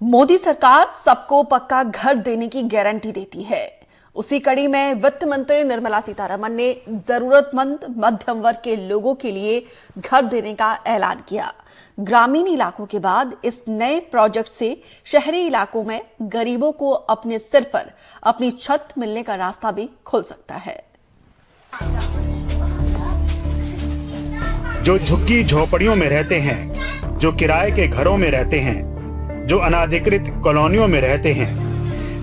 मोदी सरकार सबको पक्का घर देने की गारंटी देती है। उसी कड़ी में वित्त मंत्री निर्मला सीतारमण ने जरूरतमंद मध्यम वर्ग के लोगों के लिए घर देने का ऐलान किया। ग्रामीण इलाकों के बाद इस नए प्रोजेक्ट से शहरी इलाकों में गरीबों को अपने सिर पर अपनी छत मिलने का रास्ता भी खुल सकता है। जो झुग्गी झोपड़ियों में रहते हैं, जो किराए के घरों में रहते हैं, जो अनाधिकृत कॉलोनियों में रहते हैं,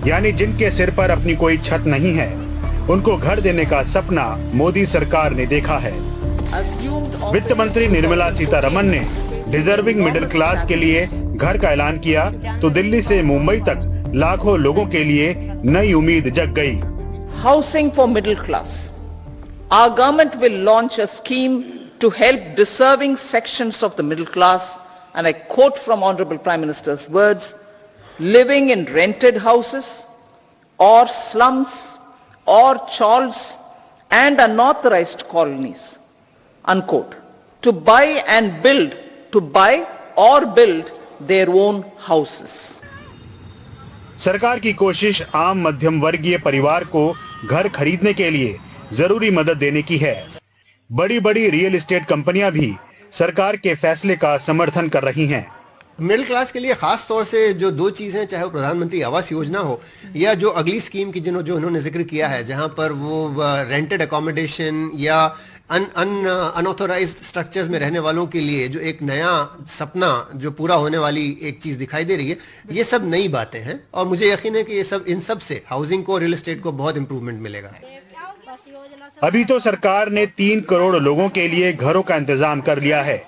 यानी जिनके सिर पर अपनी कोई छत नहीं है, उनको घर देने का सपना मोदी सरकार ने देखा है। वित्त मंत्री निर्मला सीतारमण ने डिजर्विंग मिडिल क्लास के लिए घर का ऐलान किया तो दिल्ली से मुंबई तक लाखों लोगों के लिए नई उम्मीद जग गई। Housing for middle class. Our government will launch a scheme to help deserving sections of the middle class, and I quote from Honorable Prime Minister's words, living in rented houses or slums or chawls and unauthorized colonies, unquote, to buy or build their own houses. सरकार की कोशिश आम मध्यम वर्गीय परिवार को घर खरीदने के लिए जरूरी मदद देने की है। बड़ी बड़ी रियल एस्टेट कंपनियां भी सरकार के फैसले का समर्थन कर रही हैं। मिडिल क्लास के लिए खास तौर से जो दो चीजें, चाहे वो प्रधानमंत्री आवास योजना हो या जो अगली स्कीम की जो उन्होंने जिक्र किया है, जहां पर वो रेंटेड अकोमोडेशन या अनऑथोराइज्ड स्ट्रक्चर्स में रहने वालों के लिए जो एक नया सपना जो पूरा होने वाली एक चीज दिखाई दे रही है, ये सब नई बातें हैं और मुझे यकीन है कि ये सब इन सब से हाउसिंग को, रियल एस्टेट को बहुत इंप्रूवमेंट मिलेगा। अभी तो सरकार ने 3 करोड़ लोगों के लिए घरों का इंतजाम कर लिया है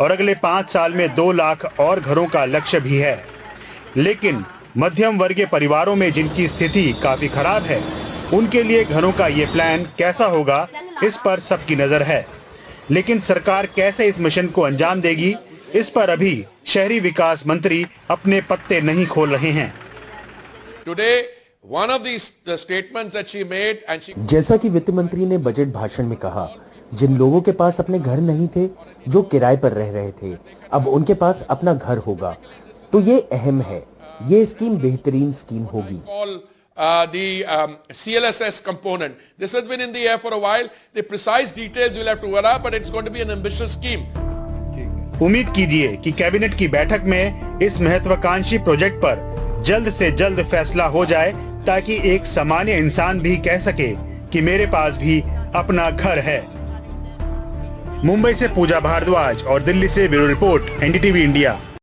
और अगले 5 साल में 2 लाख और घरों का लक्ष्य भी है। लेकिन मध्यम वर्गीय परिवारों में जिनकी स्थिति काफी खराब है, उनके लिए घरों का ये प्लान कैसा होगा, इस पर सबकी नजर है। लेकिन सरकार कैसे इस मिशन को अंजाम देगी, इस पर अभी शहरी विकास मंत्री अपने पत्ते नहीं खोल रहे हैं। One of these statements that she made and she जैसा कि वित्त मंत्री ने बजट भाषण में कहा, जिन लोगों के पास अपने घर नहीं थे, जो किराए पर रह रहे थे, अब उनके पास अपना घर होगा, तो ये अहम है। ये स्कीम बेहतरीन स्कीम होगी। the CLSS component. This has been in the air for a while. The precise details will have to work out, but it's going to be an ambitious scheme. उम्मीद कीजिए कि कैबिनेट की बैठक में इस महत्वाकांक्षी प्रोजेक्ट पर जल्द से जल्द फैसला हो जाए, ताकि एक सामान्य इंसान भी कह सके कि मेरे पास भी अपना घर है। मुंबई से पूजा भारद्वाज और दिल्ली से ब्यूरो रिपोर्ट, एनडीटीवी इंडिया।